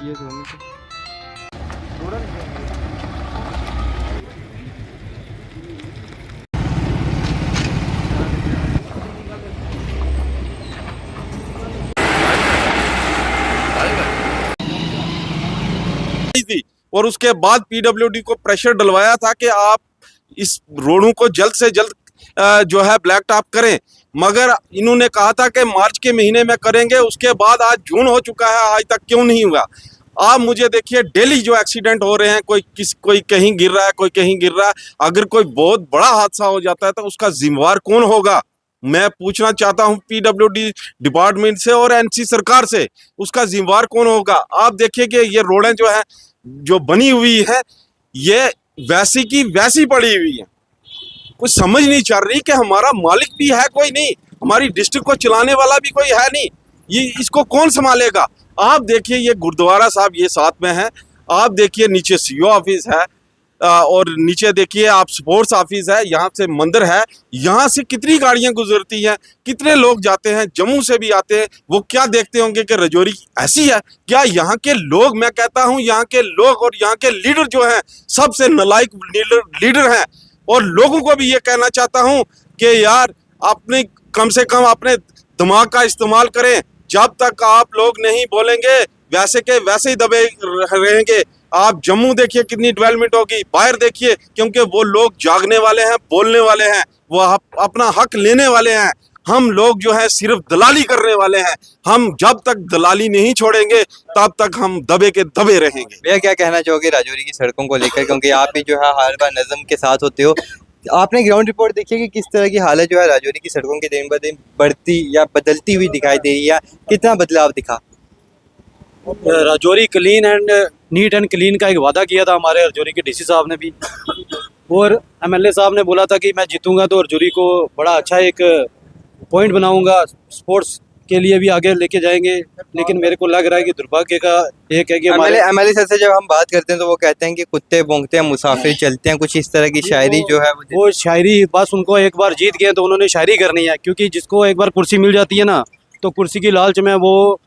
ये दोनों थी और उसके बाद पीडब्ल्यूडी को प्रेशर डलवाया था कि आप इस रोडों को जल्द से जल्द जो है ब्लैक टॉप करें, मगर इन्होंने कहा था कि मार्च के महीने में करेंगे। उसके बाद आज जून हो चुका है, आज तक क्यों नहीं हुआ। आप मुझे देखिए, डेली जो एक्सीडेंट हो रहे हैं, कोई कहीं गिर रहा है, कोई कहीं गिर रहा है। अगर कोई बहुत बड़ा हादसा हो जाता है तो उसका जिम्मेवार कौन होगा? मैं पूछना चाहता हूं पीडब्ल्यूडी डिपार्टमेंट से और एनसी सरकार से, उसका जिम्मेवार कौन होगा? आप देखिए कि ये रोडें जो है जो बनी हुई है, ये वैसी की वैसी पड़ी हुई है। कुछ समझ नहीं चल रही कि हमारा मालिक भी है कोई नहीं, हमारी डिस्ट्रिक्ट को चलाने वाला भी कोई है नहीं, ये इसको कौन संभालेगा? आप देखिए, ये गुरुद्वारा साहब ये साथ में है, आप देखिए नीचे सीओ ऑफिस है, और नीचे देखिए आप स्पोर्ट्स ऑफिस है, यहाँ से मंदिर है, यहाँ से कितनी गाड़ियां गुजरती हैं, कितने लोग जाते हैं, जम्मू से भी आते हैं। वो क्या देखते होंगे कि रजौरी ऐसी है क्या? यहाँ के लोग, मैं कहता हूँ यहाँ के लोग और यहाँ के लीडर जो हैं, सबसे नालायक लीडर हैं। और लोगों को भी ये कहना चाहता हूँ कि यार अपने कम से कम अपने दिमाग का इस्तेमाल करें। जब तक आप लोग नहीं बोलेंगे, वैसे के वैसे ही दबे रहेंगे। आप जम्मू देखिए कितनी डेवलपमेंट होगी, बाहर देखिए, क्योंकि वो लोग जागने वाले हैं, बोलने वाले हैं, वो अपना हक लेने वाले हैं। हम लोग जो है सिर्फ दलाली करने वाले हैं। हम जब तक दलाली नहीं छोड़ेंगे तब तक हम दबे के दबे रहेंगे। भैया क्या कहना चाहोगे राजौरी की सड़कों को लेकर, क्योंकि आप भी जो है हर बार नज़म के साथ होते हो, आपने ग्राउंड रिपोर्ट देखी कि किस तरह की हालत जो है राजौरी की सड़कों की दिन ब दिन बढ़ती या बदलती हुई दिखाई दे रही है, कितना बदलाव दिखा? Rajouri clean and neat and clean का एक वादा किया था हमारे राजौरी के डीसी साहब ने भी, और एमएलए साहब ने बोला था कि मैं जीतूंगा तो राजौरी को बड़ा अच्छा एक पॉइंट बनाऊंगा, स्पोर्ट्स के लिए भी आगे लेके जाएंगे। लेकिन मेरे को लग रहा है कि दुर्भाग्य का एक है कि हमारे एमएलए सर से जब हम बात करते हैं तो वो कहते हैं कि कुत्ते भौंकते हैं, मुसाफिर चलते हैं, कुछ इस तरह की शायरी जो है वो शायरी, बस उनको एक बार जीत गए तो उन्होंने शायरी करनी है, क्योंकि जिसको एक बार कुर्सी मिल जाती है ना, तो कुर्सी की लालच में वो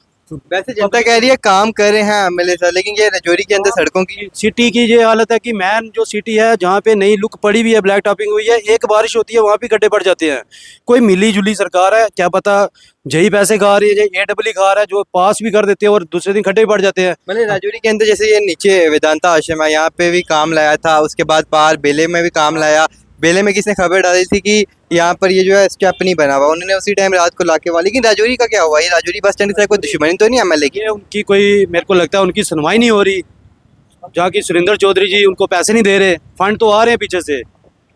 वैसे जनता कह रही है काम कर रहे हैं एमएलए सर, लेकिन ये राजौरी के अंदर सड़कों की सिटी की ये हालत है कि मैन जो सिटी है जहाँ पे नई लुक पड़ी हुई है, ब्लैक टॉपिंग हुई है, एक बारिश होती है वहाँ भी गड्ढे पड़ जाते हैं। कोई मिली जुली सरकार है, क्या पता जही पैसे खा रही है, जही AEE खा रहा है, जो पास भी कर देते हैं और दूसरे दिन खड्डे पड़ जाते हैं। मतलब राजौरी के अंदर जैसे ये नीचे वेदांता आश्रम है, यहाँ पे भी काम लाया था, उसके बाद पार बेले में भी काम लाया। बेले में किसने खबर डाली थी कि यहाँ पर ये जो है स्टेप नहीं बना हुआ, उन्होंने उसी टाइम रात को लाके वहाँ। लेकिन राजौरी का क्या हुआ? ये राजौरी बस स्टैंड से कोई दुश्मनी तो नहीं एमएलए की? ये उनकी कोई, मेरे को लगता है उनकी सुनवाई नहीं हो रही, जहाँ की सुरेंद्र चौधरी जी उनको पैसे नहीं दे रहे, फंड तो आ रहे हैं पीछे से,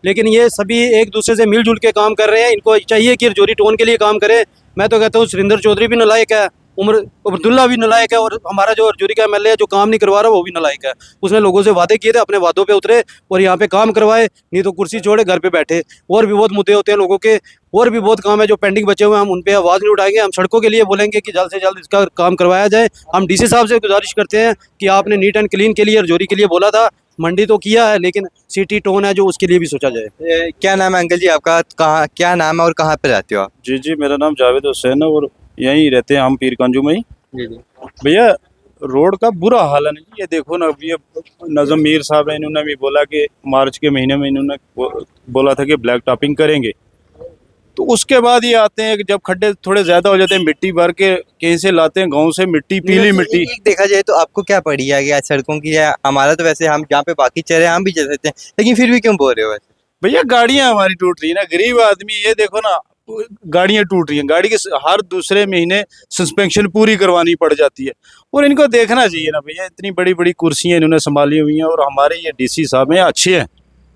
लेकिन ये सभी एक दूसरे से मिलजुल के काम कर रहे हैं। इनको चाहिए कि राजौरी टाउन के लिए काम करें। मैं तो कहता हूँ सुरेंद्र चौधरी भी नालायक है, उमर अब्दुल्ला भी नालायक है, और हमारा जो राजौरी का एमएलए है जो काम नहीं करवा रहा वो भी नालायक है। उसने लोगों से वादे किए थे, अपने वादों पे उतरे और यहाँ पे काम करवाए, नहीं तो कुर्सी छोड़े घर पे बैठे। और भी बहुत मुद्दे होते हैं लोगों के, और भी बहुत काम है जो पेंडिंग बचे हुए हैं, हम उन पे आवाज़ नहीं उठाएंगे। हम सड़कों के लिए बोलेंगे कि जल्द से जल्द इसका काम करवाया जाए। हम डीसी साहब से गुजारिश करते हैं कि आपने नीट एंड क्लीन के लिए राजौरी के लिए बोला था, मंडी तो किया है, लेकिन सिटी टाउन है जो उसके लिए भी सोचा जाए। क्या नाम है अंकल जी आपका? कहाँ क्या नाम है और कहाँ पे रहते हो आप? जी जी, मेरा नाम जावेद हुसैन है और यहीं रहते हैं हम पीरकंजू में ही। जी जी। भैया रोड का बुरा हाल है ना जी, ये देखो ना, ये नजम मीर साहब है, इन्होंने भी बोला कि मार्च के महीने में इन्होंने बोला था कि ब्लैक टॉपिंग करेंगे। तो उसके बाद ये आते हैं कि जब खड्डे थोड़े ज्यादा हो जाते हैं, मिट्टी भर के कहीं से लाते हैं गांव से मिट्टी, पीली मिट्टी। एक देखा जाए तो आपको क्या पड़ी है कि सड़कों की है? हमारा तो वैसे हम जहाँ पे बाकी चले हम भी चल सकते हैं, लेकिन फिर भी क्यों बोल रहे हो वैसे? भैया गाड़ियां हमारी टूट रही है ना, गरीब आदमी, ये देखो ना गाड़ियां टूट रही हैं, गाड़ी के हर दूसरे महीने सस्पेंशन पूरी करवानी पड़ जाती है। और इनको देखना चाहिए ना भैया, इतनी बड़ी बड़ी कुर्सियां इन्होंने संभाली हुई हैं, और हमारे ये डीसी साहब हैं अच्छे हैं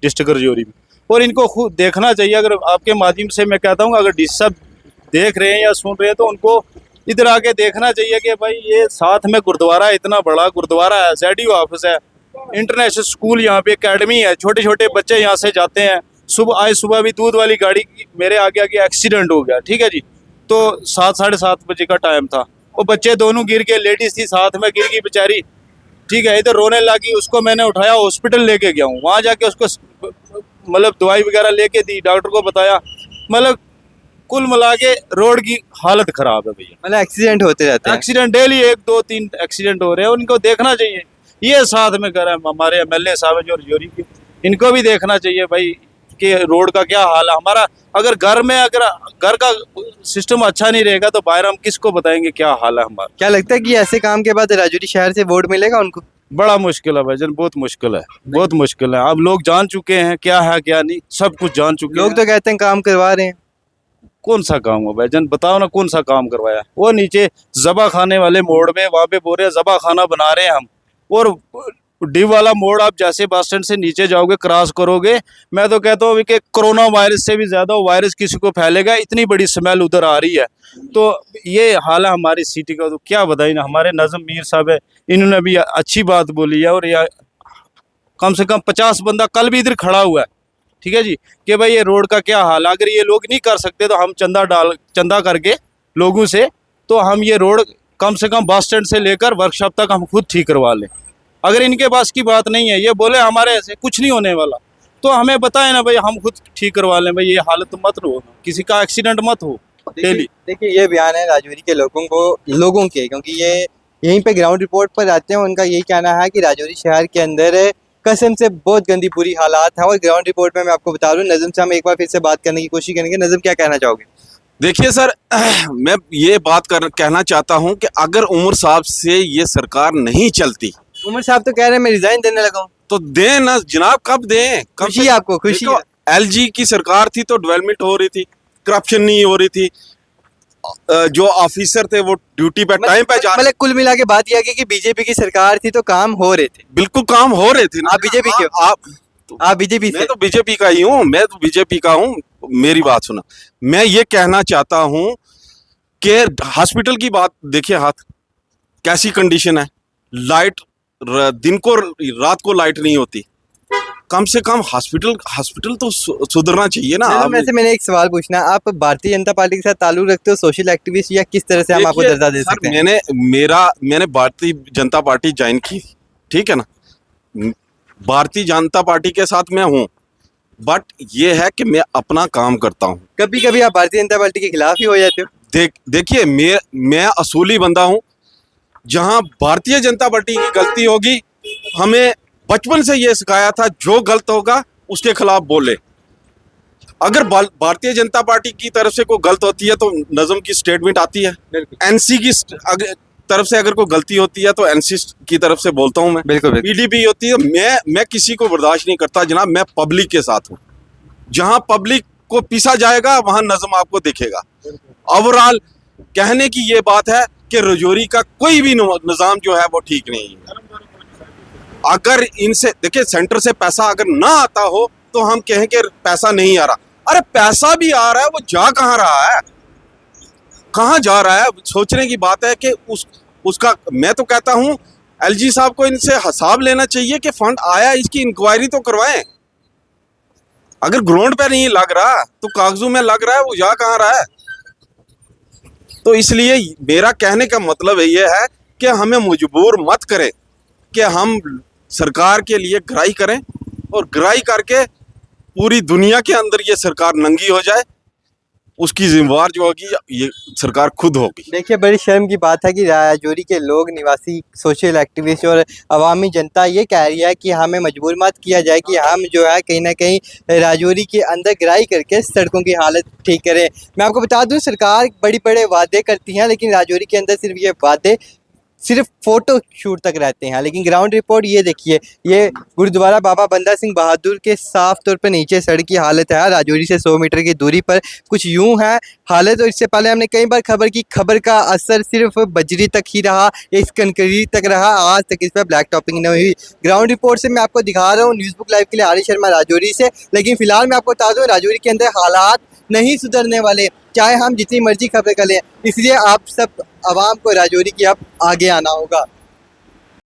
डिस्ट्रिक्ट राजौरी में, और इनको खुद देखना चाहिए। अगर आपके माध्यम से मैं कहता हूँ, अगर डीसी साहब देख रहे हैं या सुन रहे हैं तो उनको इधर आके देखना चाहिए कि भाई ये साथ में गुरुद्वारा, इतना बड़ा गुरुद्वारा है, SDO ऑफिस है, इंटरनेशनल स्कूल, यहाँ पे एकेडमी है, छोटे छोटे बच्चे यहाँ से जाते हैं। आज सुबह भी दूध वाली गाड़ी मेरे आगे आगे एक्सीडेंट हो गया, ठीक है जी, तो 7 साढ़े 7 बजे का टाइम था, वो बच्चे दोनों गिर के, लेडीज थी साथ में, गिर गई बेचारी, ठीक है, इधर रोने लगी, उसको मैंने उठाया हॉस्पिटल लेके गया हूँ, वहाँ जाके उसको मतलब दवाई वगैरह लेके दी, डॉक्टर को बताया। मतलब कुल मिला के रोड की हालत खराब है भैया। मतलब एक्सीडेंट होते रहते हैं। एक्सीडेंट डेली 1 2 3 एक्सीडेंट हो रहे हैं, उनको देखना चाहिए। ये साथ में कर हमारे एमएलए साहब जो रजौरी के, इनको भी देखना चाहिए भाई कि रोड का क्या हाल है हमारा। अगर घर का सिस्टम अच्छा नहीं रहेगा तो बाहर हम किसको बताएंगे क्या हाल है हमारा। क्या लगता है कि ऐसे काम के बाद राजौरी शहर से वोट मिलेगा उनको? बड़ा मुश्किल है भाईजान, बहुत मुश्किल है, बहुत मुश्किल है। अब लोग जान चुके हैं क्या है क्या नहीं, सब कुछ जान चुके लोग हैं। तो कहते हैं काम करवा रहे हैं। कौन सा काम हुआ भाईजान, बताओ ना कौन सा काम करवाया। वो नीचे जबा खाने वाले मोड़ में वहां पे बोल रहे हैं जबा खाना बना रहे हैं हम, और डिव वाला मोड़ आप जैसे बस स्टैंड से नीचे जाओगे क्रॉस करोगे, मैं तो कहता हूँ कि कोरोना वायरस से भी ज्यादा वायरस किसी को फैलेगा, इतनी बड़ी स्मेल उधर आ रही है। तो ये हाल है हमारी सिटी का, तो क्या बताइए ना। हमारे नजम मीर साहब है, इन्होंने भी अच्छी बात बोली है, और यह कम से कम 50 बंदा कल भी इधर खड़ा हुआ है, ठीक है जी, कि भाई ये रोड का क्या हाल है। अगर ये लोग नहीं कर सकते तो हम चंदा करके लोगों से, तो हम ये रोड कम से कम बस स्टैंड से लेकर वर्कशॉप तक हम खुद ठीक करवा लें। अगर इनके पास की बात नहीं है, ये बोले हमारे ऐसे कुछ नहीं होने वाला, तो हमें बताए ना भाई, हम खुद ठीक करवा लें। भाई ये हालत मत हो, किसी का एक्सीडेंट मत हो डेली। देखिए ये बयान है राजौरी के लोगों के, क्योंकि ये यहीं पे ग्राउंड रिपोर्ट पर आते हैं। उनका यही कहना है कि राजौरी शहर के अंदर कसम से बहुत गंदी बुरी हालात है। और ग्राउंड रिपोर्ट में मैं आपको बता दूं, नजम से हम एक बार फिर से बात करने की कोशिश करेंगे। नजम, क्या कहना चाहोगे? देखिए सर, मैं ये कहना चाहता हूं कि अगर उमर साहब से ये सरकार नहीं चलती, उमर साहब तो कह रहे हैं मैं रिजाइन देने लगा हूँ। तो दें ना जनाब, कब दें? कब खुशी है आपको? खुशी है? एलजी की सरकार थी तो डेवलपमेंट हो रही थी, करप्शन नहीं हो रही थी, जो ऑफिसर थे वो ड्यूटी पे टाइम पे जा रहे। मतलब कुल मिला के बात यह है कि बीजेपी की सरकार थी तो काम हो रहे थे। बिल्कुल काम हो रहे थे ना। आप बीजेपी के हो? आप बीजेपी से? मैं तो बीजेपी का ही हूँ, मैं तो बीजेपी का हूँ। मेरी बात सुना, मैं ये कहना चाहता हूँ कि हॉस्पिटल की बात देखिए, हाथ कैसी कंडीशन है, लाइट दिन को रात को लाइट नहीं होती। कम से कम हॉस्पिटल तो सुधरना चाहिए ना। वैसे मैंने एक सवाल पूछना, आप भारतीय जनता पार्टी के साथ ताल्लुक रखते हो, सोशल एक्टिविस्ट, या किस तरह से हम आपको दर्जा दे सकते हैं? मैंने भारतीय जनता पार्टी ज्वाइन की, ठीक है ना। भारतीय जनता पार्टी के साथ मैं हूँ, बट ये है कि मैं अपना काम करता हूँ। कभी कभी आप भारतीय जनता पार्टी के खिलाफ ही हो जाते हो। देखिए मैं असूली बंदा हूँ। जहाँ भारतीय जनता पार्टी की गलती होगी, हमें बचपन से ये सिखाया था, जो गलत होगा उसके खिलाफ बोले। अगर भारतीय जनता पार्टी की तरफ से कोई गलत होती है तो नज़म की स्टेटमेंट आती है, एनसी की तरफ से अगर कोई गलती होती है तो एनसी की तरफ से बोलता हूं मैं। बिल्कुल। पीडीपी होती है, मैं किसी को बर्दाश्त नहीं करता जनाब। मैं पब्लिक के साथ हूँ, जहां पब्लिक को पीसा जाएगा वहां नज़म आपको दिखेगा। ओवरऑल कहने की ये बात है कि रजौरी का कोई भी निज़ाम जो है वो ठीक नहीं है। अगर इनसे देखिए, सेंटर से पैसा अगर ना आता हो तो हम कहें कि पैसा नहीं आ रहा। अरे पैसा भी आ रहा है, वो जा कहाँ रहा है, कहाँ जा रहा है? सोचने की बात है कि उसका मैं तो कहता हूं एलजी साहब को इनसे हिसाब लेना चाहिए कि फंड आया, इसकी इंक्वायरी तो करवाएं। अगर ग्राउंड पे नहीं लग रहा तो कागजों में लग रहा है, वो जा कहाँ रहा है? तो इसलिए मेरा कहने का मतलब ये है कि हमें मजबूर मत करें कि हम सरकार के लिए ग्राही करें, और ग्राही करके पूरी दुनिया के अंदर ये सरकार नंगी हो जाए, उसकी जिम्मेवार जो होगी ये सरकार खुद होगी। देखिए बड़ी शर्म की बात है कि राजौरी के लोग, निवासी, सोशल एक्टिविस्ट और अवामी जनता ये कह रही है कि हमें मजबूर मत किया जाए कि हम जो है कहीं ना कहीं राजौरी के अंदर ग्राही करके सड़कों की हालत ठीक करें। मैं आपको बता दूं, सरकार बड़े बड़े वादे करती है, लेकिन राजौरी के अंदर सिर्फ ये वादे सिर्फ फोटो शूट तक रहते हैं। लेकिन ग्राउंड रिपोर्ट ये देखिए, ये गुरुद्वारा बाबा बंदा सिंह बहादुर के साफ तौर पर नीचे सड़क की हालत है। राजौरी से 100 मीटर की दूरी पर कुछ यूं है हालत। और इससे पहले हमने कई बार खबर की, खबर का असर सिर्फ बजरी तक ही रहा, इस कंक्रीट तक रहा, आज तक इस पर ब्लैक टॉपिंग नहीं हुई। ग्राउंड रिपोर्ट से मैं आपको दिखा रहा हूँ, न्यूज़ बुक लाइव के लिए आरिफ शर्मा राजौरी से। लेकिन फिलहाल मैं आपको बता दूँ, राजौरी के अंदर हालात नहीं सुधरने वाले, चाहे हम जितनी मर्जी खबरें कर लें। इसलिए आप सब आवाम को राजौरी की अब आगे आना होगा।